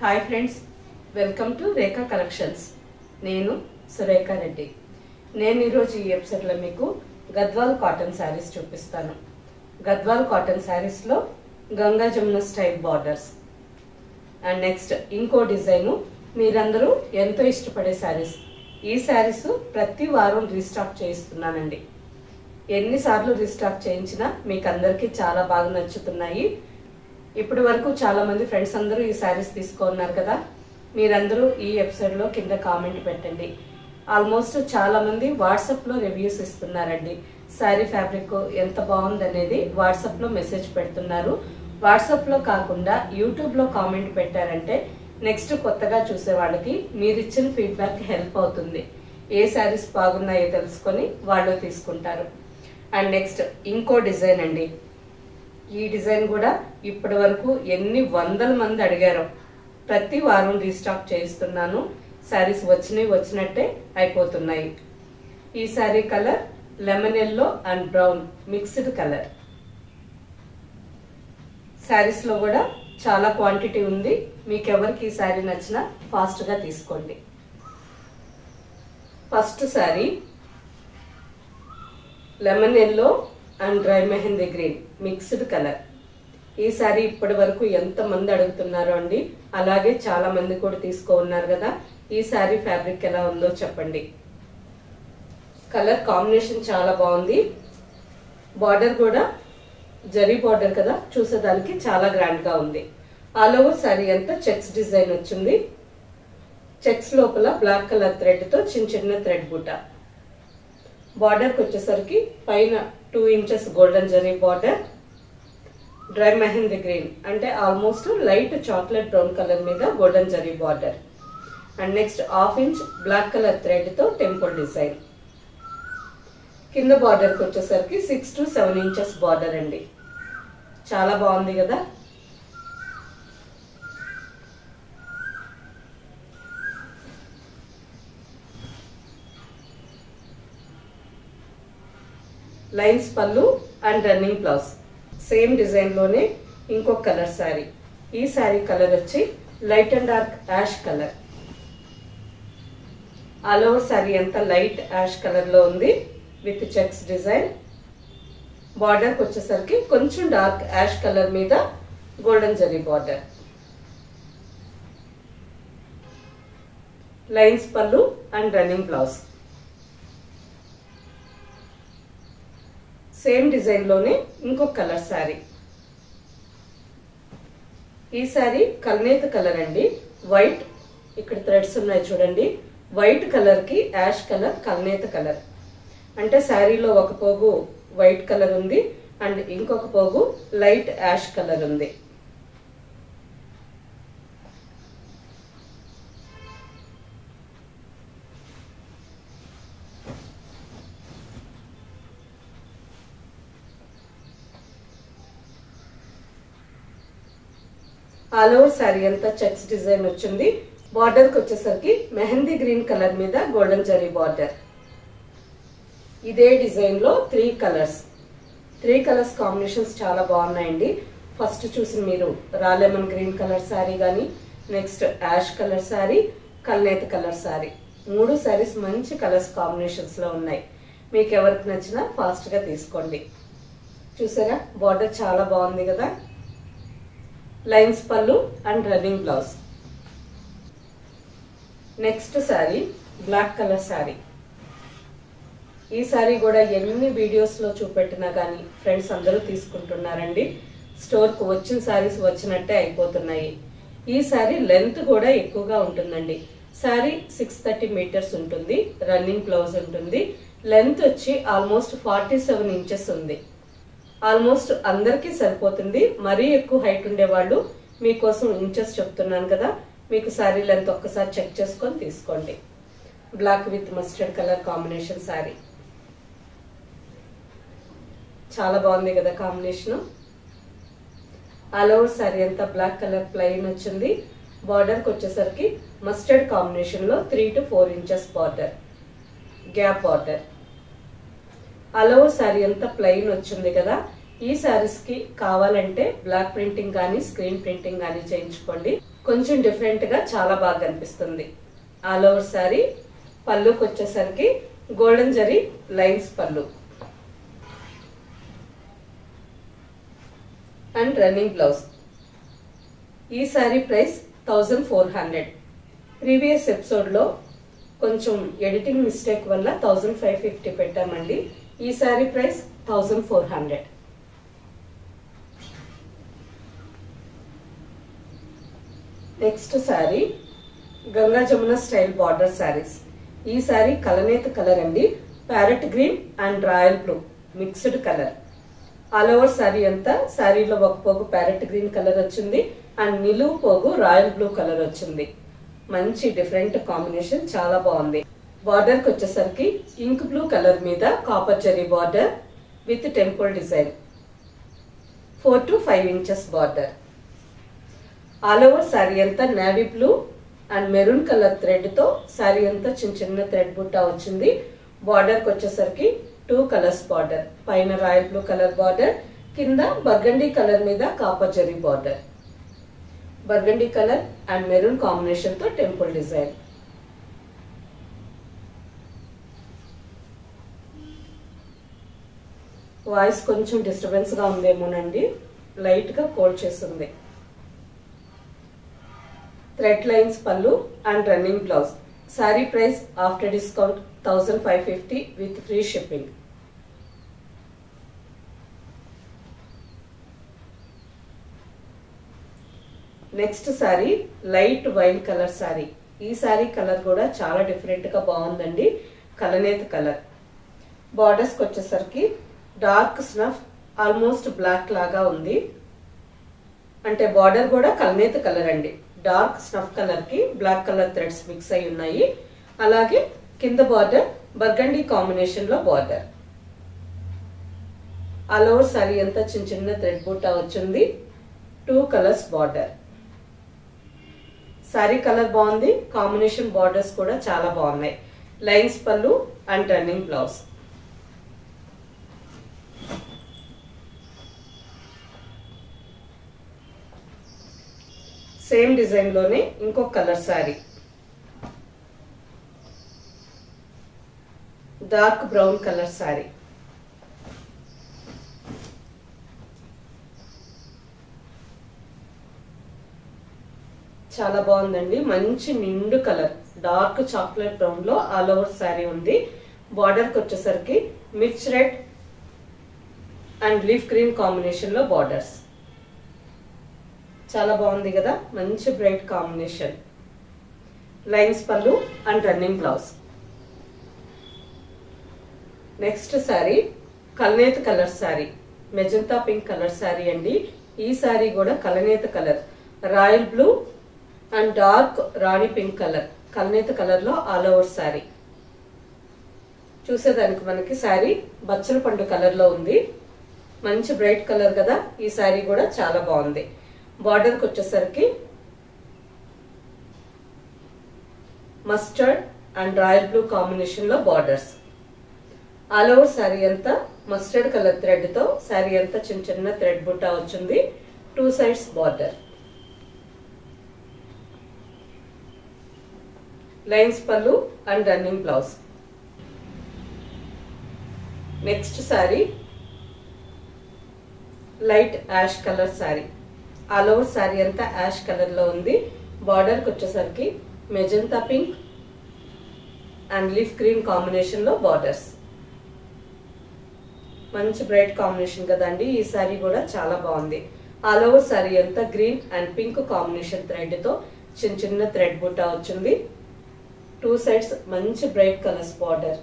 Hi friends, welcome to Rekha collections. నేను సురేఖా రెడ్డి. నేను ఈరోజు ఈ ఎపిసోడ్లో మీకు గద్వాల్ కాటన్ శారీస్ చూపిస్తాను. గద్వాల్ కాటన్ శారీస్లో Ganga Jamuna style borders and next ఇంకో డిజైను మీరందరూ ఎంతో ఇష్టపడే శారీస్. ఈ శారీస్ ప్రతి వారం రీస్టాక్ చేయిస్తున్నానండి. ఎన్నిసార్లు రీస్టాక్ చేయించినా మీకు అందరికీ చాలా బాగా నచ్చుతున్నాయి. ఇప్పటి వరకు చాలా మంది ఫ్రెండ్స్ అందరూ ఈ శారీస్ తీసుకున్నారు కదా. మీరందరూ ఈ ఎపిసోడ్లో కింద కామెంట్ పెట్టండి. ఆల్మోస్ట్ చాలా మంది వాట్సాప్లో రివ్యూస్ ఇస్తున్నారండి. శారీ ఫ్యాబ్రిక్ ఎంత బాగుందనేది వాట్సాప్లో మెసేజ్ పెడుతున్నారు. వాట్సాప్లో కాకుండా యూట్యూబ్లో కామెంట్ పెట్టారంటే నెక్స్ట్ కొత్తగా చూసే వాళ్ళకి మీరు ఇచ్చిన ఫీడ్బ్యాక్ హెల్ప్ అవుతుంది. ఏ శారీస్ బాగున్నాయో తెలుసుకొని వాళ్ళు తీసుకుంటారు. అండ్ నెక్స్ట్ ఇంకో డిజైన్ అండి. ఈ డిజైన్ కూడా ఇప్పటి వరకు ఎన్ని వందల మంది అడిగారో. ప్రతి వారం రీస్టాక్ చేయిస్తున్నాను. శారీస్ వచ్చినట్టే అయిపోతున్నాయి. ఈ sari colour lemon yellow and brown mixed colour. Saris లో కూడా చాలా క్వాంటిటీ ఉంది. మీకు ఎవరికి ఈ శారీ నచ్చినా ఫాస్ట్ గా తీసుకోండి. First sari lemon yellow and dry mehndi green mixed colour. ఈ శారీ ఇప్పటి వరకు ఎంత మంది అడుగుతున్నారో అండి. అలాగే చాలా మంది కూడా ఉన్నారు కదా. ఈ శారీ ఫ్యాబ్రిక్ ఎలా ఉందో చెప్పండి. కలర్ కాంబినేషన్ చాలా బాగుంది. బార్డర్ కూడా జరీ బార్డర్ కదా, చూసేదానికి చాలా గ్రాండ్ గా ఉంది. ఆల్ ఓవర్ శారీ అంతా చెక్స్ డిజైన్ వచ్చింది. చెక్స్ లోపల బ్లాక్ కలర్ థ్రెడ్ తో చిన్న థ్రెడ్ బూట. బార్డర్ కి వచ్చేసరికి పైన 2 inches golden zari border. Dry mehndi green అంటే almost light chocolate brown colour మీద golden zari border. And next 1/2 inch black colour thread తో టెంపుల్ డిజైన్. కింద బార్డర్ కి వచ్చేసరికి 6 to 7 ఇంచెస్ బార్డర్ అండి. చాలా బాగుంది కదా. లైన్స్ పళ్ళు and running blouse. Same design లోనే ఇంకొక కలర్ శారీ. ఈ శారీ కలర్ వచ్చి light and dark ash colour. All over sari అంతా లైట్ యాష్ కలర్ లో ఉంది విత్ చెక్స్ డిజైన్. బార్డర్ కి వచ్చేసరికి కొంచెం డార్క్ యాష్ కలర్ మీద గోల్డెన్ జరీ బార్డర్. లైన్స్ పళ్ళు and running blouse. Same design లోనే ఇంకొక కలర్ శారీ. ఈ శారీ కల్నేత కలర్ అండి. వైట్ ఇక్కడ థ్రెడ్స్ ఉన్నాయి చూడండి. వైట్ కలర్ కి యాష్ కలర్ కల్నేత కలర్. అంటే శారీలో ఒక పోగు వైట్ కలర్ ఉంది అండ్ ఇంకొక పోగు లైట్ యాష్ కలర్ ఉంది. ఆల్ ఓవర్ శారీ అంతా చెక్స్ డిజైన్ వచ్చింది. బార్డర్ కి వచ్చేసరికి మెహందీ గ్రీన్ కలర్ మీద గోల్డెన్ జరీ బార్డర్. ఇదే డిజైన్ లో 3 కలర్స్ కాంబినేషన్స్ చాలా బాగున్నాయండి. ఫస్ట్ చూసి మీరు రా లెమన్ గ్రీన్ కలర్ శారీ కానీ, నెక్స్ట్ యాష్ కలర్ శారీ, కల్నేత కలర్ శారీ. 3 శారీస్ మంచి కలర్స్ కాంబినేషన్స్ లో ఉన్నాయి. మీకు ఎవరికి నచ్చినా ఫాస్ట్ గా తీసుకోండి. చూసారా బార్డర్ చాలా బాగుంది కదా. లైన్స్ పళ్ళు and running blouse. Next sari black colour sari. ఈ శారీ కూడా ఎన్ని వీడియోస్ లో చూపెట్టినా కానీ ఫ్రెండ్స్ అందరూ తీసుకుంటున్నారండి. స్టోర్ కు వచ్చిన శారీస్ వచ్చినట్టే అయిపోతున్నాయి. ఈ శారీ లెంత్ కూడా ఎక్కువగా ఉంటుందండి. శారీ 630 మీటర్స్ ఉంటుంది. రన్నింగ్ బ్లౌజ్ ఉంటుంది. లెంత్ వచ్చి ఆల్మోస్ట్ 47 ఇంచెస్ ఉంది. ఆల్మోస్ట్ అందరికీ సరిపోతుంది. మరీ ఎక్కువ హైట్ ఉండేవాళ్ళు మీకోసం ఇంచెస్ చెప్తున్నాను కదా. మీకు శారీ లెంత్ ఒక్కసారి చెక్ చేసుకొని తీసుకోండి. Black with mustard colour combination sari. చాలా బాగుంది కదా కాంబినేషన్. ఆల్ ఓవర్ శారీ అంతా బ్లాక్ కలర్ ప్లెయిన్ వచ్చింది. బార్డర్ కి వచ్చేసరికి మస్టర్డ్ కాంబినేషన్ లో 3 to 4 inches border, gap border. All over sari అంతా ప్లెయిన్ వచ్చింది కదా. ఈ సారీస్ కి కావాలంటే బ్లాక్ ప్రింటింగ్ కానీ స్క్రీన్ ప్రింటింగ్ కానీ చేయించుకోండి. కొంచెం డిఫరెంట్ గా చాలా బాగా కనిపిస్తుంది. All over sari. పళ్ళుకి వచ్చేసరికి గోల్డెన్ జరీ లైన్స్ పళ్ళు అండ్ రన్నింగ్ బ్లౌజ్. ఈ సారీ ప్రైస్ 1400. ప్రీవియస్ ఎపిసోడ్ లో కొంచెం ఎడిటింగ్ మిస్టేక్ వల్ల 1550 పెట్టామండి. ఈ sorry price 1400. Next sorry Ganga Jamuna style border saris. ఈ సారీ కలనేత కలర్ అండి. Parrot green and royal blue mixed colour. All over sari అంతా సారీలో ఒక పోగు ప్యారెట్ గ్రీన్ కలర్ వచ్చింది అండ్ నిలువు పోగు రాయల్ బ్లూ కలర్ వచ్చింది. మంచి డిఫరెంట్ కాంబినేషన్, చాలా బాగుంది. బార్డర్ కి వచ్చేసరికి ఇంక్ బ్లూ కలర్ మీద copper zari border with temple design. 4 to 5 inches బార్డర్. ఆల్ ఓవర్ సారీ అంతా navy blue and maroon colour thread తో సారీ అంతా చిన్న చిన్న థ్రెడ్ బుట్ట వచ్చింది. బార్డర్ కి వచ్చేసరికి 2 కలర్స్ బార్డర్. పైన రాయల్ బ్లూ కలర్ బార్డర్, కింద బర్గండీ కలర్ మీద copper zari border. Burgundy colour and maroon combination తో టెంపుల్ డిజైన్. వాయిస్ కొంచెం డిస్టర్బెన్స్ గా ఉందేమోనండి, లైట్ గా కోల్డ్ చేస్తుంది. థ్రెడ్ లైన్స్ పళ్ళు and running blouse. Sorry price after discount 1550 with free shipping. Next sari light wine colour sorry. ఈ sorry colour కూడా చాలా different గా బాగుందండి. కలనేత కలర్. బార్డర్స్ కి వచ్చేసరికి డార్క్ స్నఫ్ ఆల్మోస్ట్ బ్లాక్ లాగా ఉంది. అంటే బార్డర్ కూడా కలనేత కలర్ అండి. డార్క్ స్నఫ్ కలర్ కి బ్లాక్ కలర్ థ్రెడ్స్ మిక్స్ అయి ఉన్నాయి. అలాగే కింద బార్డర్ బర్గండీ కాంబినేషన్ లో బార్డర్. ఆల్ ఓవర్ సారీ అంతా చిన్న చిన్న థ్రెడ్ బూటా వచ్చింది. 2 కలర్స్ బార్డర్. సారీ కలర్ బాగుంది, కాంబినేషన్ బార్డర్స్ కూడా చాలా బాగున్నాయి. లైన్స్ పళ్ళు and running blouse. Same design లోనే ఇంకొక colour sorry. Dark brown colour sorry. చాలా బాగుందండి. మంచి నిండు కలర్ డార్క్ చాక్లెట్ బ్రౌన్ లో ఆల్ ఓవర్ సారీ ఉంది. బార్డర్ కి వచ్చేసరికి మిర్చ్ red and leaf green combination లో బార్డర్స్. చాలా బాగుంది కదా, మంచి బ్రైట్ కాంబినేషన్. లైన్స్ పళ్ళు and running blouse. Next sari కలనేత colour sari. Magenta pink colour sari అండి. ఈ సారీ కూడా కలనేత colour, royal blue and dark రాణి పింక్ కలర్. కలనేత కలర్ లో ఆల్ ఓవర్ సారీ. చూసేదానికి మనకి సారీ బచ్చల పండు కలర్ లో ఉంది. మంచి బ్రైట్ కలర్ కదా. ఈ సారీ కూడా చాలా బాగుంది. బార్డర్ కి వచ్చేసరికి mustard and royal blue combination లో బార్డర్స్. ఆల్ ఓవర్ సారీ అంతా మస్టర్డ్ కలర్ థ్రెడ్ తో సారీ అంతా చిన్న చిన్న థ్రెడ్ బుట్టా వచ్చింది. 2 సైడ్స్ బార్డర్. లైన్స్ పళ్ళు and running blouse. Next sari light ash colour sari. All over sari అంతా యాష్ కలర్ లో ఉంది. బార్డర్ కి వచ్చేసరికి magenta pink and leaf green combination లో బార్డర్స్. మంచి బ్రైట్ కాంబినేషన్ కదండి. ఈ సారీ కూడా చాలా బాగుంది. ఆల్ ఓవర్ సారీ అంతా green and pink combination thread తో చిన్న చిన్న థ్రెడ్ బుట్టా వచ్చింది. 2 సైడ్స్ మంచి బ్రైట్ కలర్స్ బార్డర్.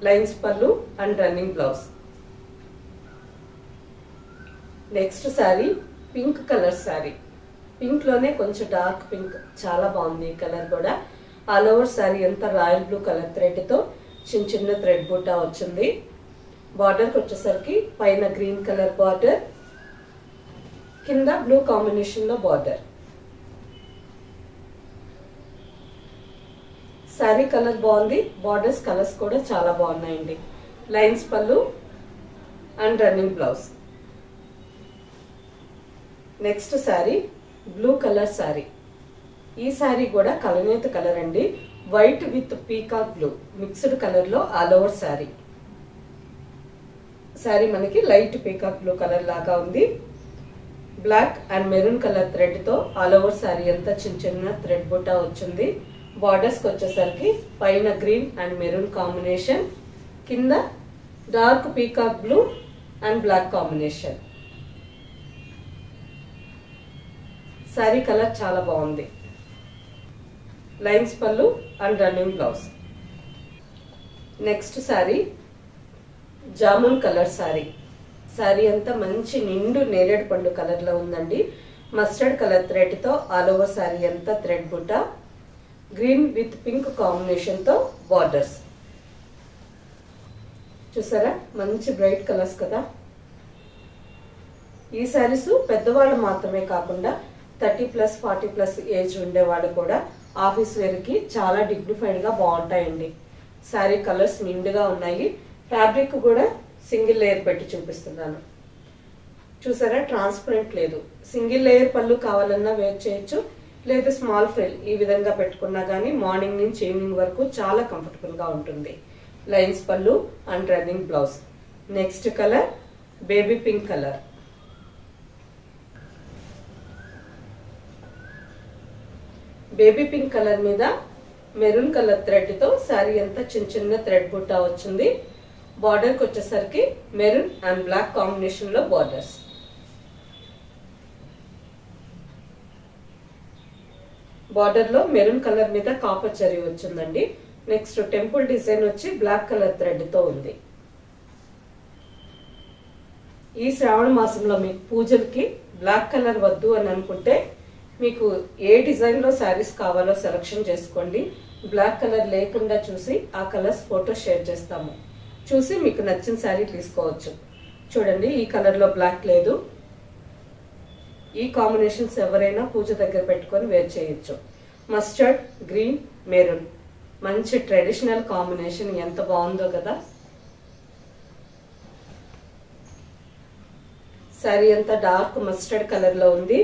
లైన్స్ పళ్ళు and running blouse. Next sorry pink colour sorry. Pink లోనే కొంచెం డార్క్ పింక్, చాలా బాగుంది ఈ కలర్ కూడా. ఆల్ ఓవర్ సారీ అంతా రాయల్ బ్లూ కలర్ థ్రెడ్ తో చిన్న చిన్న థ్రెడ్ బుట్టా వచ్చింది. బార్డర్ కి వచ్చేసరికి పైన గ్రీన్ కలర్ బార్డర్, కింద బ్లూ కాంబినేషన్ లో బార్డర్. శారీ కలర్ బాగుంది, బార్డర్స్ కలర్స్ కూడా చాలా బాగున్నాయండి. లైన్స్ పళ్ళు and running blouse. Next sari blue colour sari. ఈ శారీ కూడా కలనేత కలర్ అండి. White with peacock blue mixed colour లో ఆల్ ఓవర్ శారీ. శారీ మనకి లైట్ పీకాక్ బ్లూ కలర్ లాగా ఉంది. Black and maroon colour thread తో ఆల్ ఓవర్ శారీ అంతా చిన్న చిన్న థ్రెడ్ బుట్టా వచ్చింది. బార్డర్స్ కి వచ్చేసరికి పైన గ్రీన్ అండ్ మెరూన్ కాంబినేషన్, కింద dark peacock blue and black combination. Sari colour చాలా బాగుంది. లైన్స్ పళ్ళు and running blouse. Next sari jamun colour sari. Sari అంతా మంచి నిండు నేరేడు పండు కలర్ లో ఉందండి. మస్టర్డ్ కలర్ థ్రెడ్ తో ఆల్ ఓవర్ శారీ అంతా థ్రెడ్ బుట్ట, గ్రీన్ విత్ పింక్ కాంబినేషన్ తో బార్డర్స్. చూసారా మంచి బ్రైట్ కలర్స్ కదా. ఈ శారీస్ పెద్దవాళ్ళు మాత్రమే కాకుండా 30+ 40+ ఏజ్ ఉండేవాళ్ళు కూడా ఆఫీస్ వేర్ కి చాలా డిగ్నిఫైడ్ గా బాగుంటాయండి. శారీ కలర్స్ నిండుగా ఉన్నాయి. ఫ్యాబ్రిక్ కూడా సింగిల్ లేయర్ పెట్టి చూపిస్తున్నాను. చూసారా ట్రాన్స్పరెంట్ లేదు. సింగిల్ లేయర్ పళ్ళు కావాలన్నా వేర్ చేయొచ్చు, లేదా స్మాల్ ఫ్రిల్ ఈ విధంగా పెట్టుకున్నా గానీ మార్నింగ్ నుంచి ఈవినింగ్ వరకు చాలా కంఫర్టబుల్ గా ఉంటుంది. లైన్స్ పళ్ళు and running blouse. Next colour baby pink colour. Baby pink colour మీద మెరూన్ కలర్ థ్రెడ్ తో శారీ అంతా చిన్న చిన్న థ్రెడ్ బుట్టా వచ్చింది. బార్డర్ కి వచ్చేసరికి మెరూన్ అండ్ బ్లాక్ కాంబినేషన్ లో బార్డర్స్. బార్డర్ లో మెరూన్ కలర్ మీద కాపర్ జరీ వచ్చిందండి. నెక్స్ట్ టెంపుల్ డిజైన్ వచ్చి బ్లాక్ కలర్ థ్రెడ్ తో ఉంది. ఈ శ్రావణ మాసంలో మీకు పూజలకి బ్లాక్ కలర్ వద్దు అని అనుకుంటే మీకు ఏ డిజైన్ లో శారీస్ కావాలో సెలెక్షన్ చేసుకోండి. బ్లాక్ కలర్ లేకుండా చూసి ఆ కలర్స్ ఫోటో షేర్ చేస్తాము. చూసి మీకు నచ్చిన శారీ తీసుకోవచ్చు. చూడండి ఈ కలర్ లో బ్లాక్ లేదు. ఈ కాంబినేషన్స్ ఎవరైనా పూజ దగ్గర పెట్టుకొని వేర్ చేయొచ్చు. మస్టర్డ్, గ్రీన్, మెరూన్ మంచి ట్రెడిషనల్ కాంబినేషన్. ఎంత బాగుందో కదా. శారీ అంతా డార్క్ మస్టర్డ్ కలర్ లో ఉంది.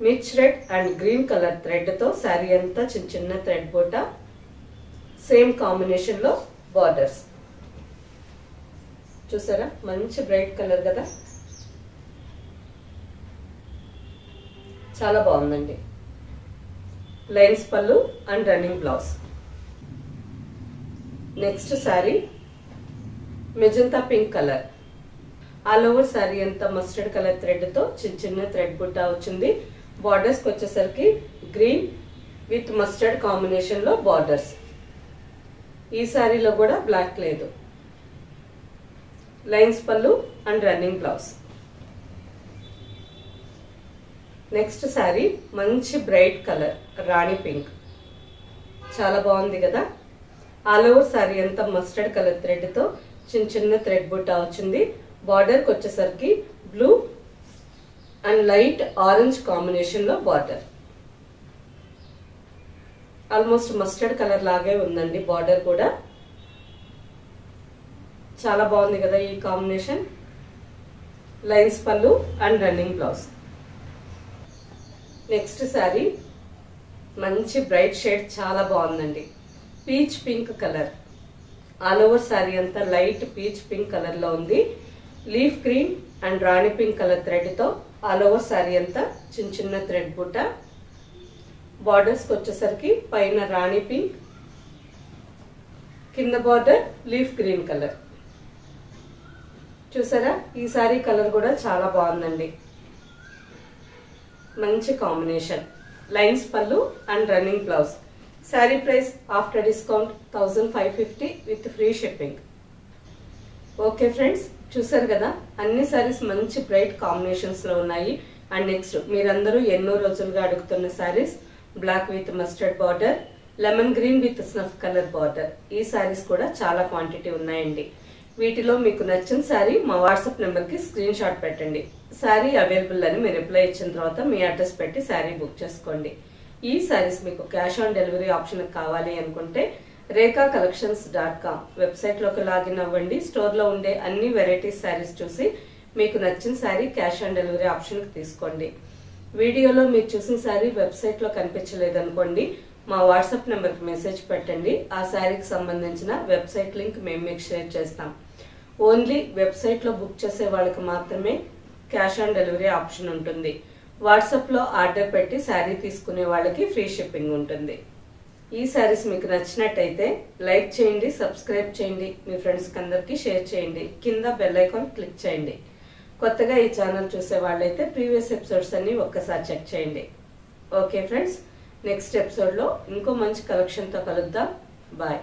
Mirch red and green colour thread తో శారీ అంతా చిన్న చిన్న థ్రెడ్ బోట, సేమ్ కాంబినేషన్ లో బార్డర్స్. చూసారా మంచి బ్రైట్ కలర్ కదా, చాలా బాగుందండి. లైన్స్ పళ్ళు and running blouse. Next sari magenta pink colour. All over sari అంతా మస్టర్డ్ కలర్ థ్రెడ్ తో చిన్న చిన్న థ్రెడ్ బుట్టా వచ్చింది. బార్డర్స్ కి వచ్చేసరికి గ్రీన్ విత్ మస్టర్డ్ కాంబినేషన్ లో బార్డర్స్. ఈ శారీలో కూడా బ్లాక్ లేదు. లైన్స్ పళ్ళు and running blouse. Next sari మంచి బ్రైట్ కలర్ రాణి పింక్, చాలా బాగుంది కదా. ఆల్ ఓవర్ శారీ అంతా మస్టర్డ్ కలర్ థ్రెడ్ తో చిన్న చిన్న థ్రెడ్ బుట్టా వచ్చింది. బార్డర్ కి వచ్చేసరికి blue and light orange combination లో బార్డర్. ఆల్మోస్ట్ మస్టర్డ్ కలర్ లాగే ఉందండి బార్డర్ కూడా. చాలా బాగుంది కదా ఈ కాంబినేషన్. లైన్స్ పళ్ళు and running blouse. Next sari మంచి బ్రైట్ షేడ్, చాలా బాగుందండి. Peach pink colour. All over sari అంతా లైట్ పీచ్ పింక్ కలర్ లో ఉంది. Leaf green and Rani pink colour thread తో ఆల్ ఓవర్ శారీ అంతా చిన్న చిన్న థ్రెడ్ బుట్ట. బార్డర్స్ కి వచ్చేసరికి పైన రాణి పింక్, కింద బార్డర్ లీఫ్ గ్రీన్ కలర్. చూసారా ఈ శారీ కలర్ కూడా చాలా బాగుందండి, మంచి కాంబినేషన్. లైన్స్ పళ్ళు and running blouse. Sari price after discount 1550 with free shipping. Okay friends, చూసారు కదా అన్ని శారీస్ మంచి బ్రైట్ కాంబినేషన్స్ లో ఉన్నాయి. అండ్ నెక్స్ట్ మీరందరూ ఎన్నో రోజులుగా అడుగుతున్న saris black with mustard border, lemon green with snuff colour border. ఈ శారీస్ కూడా చాలా క్వాంటిటీ ఉన్నాయండి. వీటిలో మీకు నచ్చిన శారీ మా వాట్సాప్ నెంబర్ కి స్క్రీన్ షాట్ పెట్టండి. శారీ అవైలబుల్ అని మీరు రిప్లై ఇచ్చిన తర్వాత మీ అడ్రస్ పెట్టి శారీ బుక్ చేసుకోండి. ఈ శారీస్ మీకు క్యాష్ ఆన్ డెలివరీ ఆప్షన్ కావాలి అనుకుంటే rekacollections.com వెబ్సైట్లోకి లాగిన్ అవ్వండి. స్టోర్లో ఉండే అన్ని వెరైటీస్ శారీస్ చూసి మీకు నచ్చిన శారీ క్యాష్ ఆన్ డెలివరీ ఆప్షన్కి తీసుకోండి. వీడియోలో మీరు చూసిన శారీ వెబ్సైట్లో కనిపించలేదనుకోండి, మా వాట్సాప్ నెంబర్కి మెసేజ్ పెట్టండి. ఆ శారీకి సంబంధించిన వెబ్సైట్ లింక్ మేము మీకు షేర్ చేస్తాం. ఓన్లీ వెబ్సైట్లో బుక్ చేసే వాళ్ళకి మాత్రమే క్యాష్ ఆన్ డెలివరీ ఆప్షన్ ఉంటుంది. వాట్సాప్లో ఆర్డర్ పెట్టి శారీ తీసుకునే వాళ్ళకి ఫ్రీ షిప్పింగ్ ఉంటుంది. ఈ శారీస్ మీకు నచ్చినట్టయితే లైక్ చేయండి, సబ్స్క్రైబ్ చేయండి, మీ ఫ్రెండ్స్కి అందరికీ షేర్ చేయండి, కింద బెల్ ఐకాన్ క్లిక్ చేయండి. కొత్తగా ఈ ఛానల్ చూసే వాళ్ళైతే ప్రీవియస్ ఎపిసోడ్స్ అన్ని ఒక్కసారి చెక్ చేయండి. ఓకే ఫ్రెండ్స్, నెక్స్ట్ ఎపిసోడ్లో ఇంకో మంచి కలెక్షన్తో కలుద్దాం. బాయ్.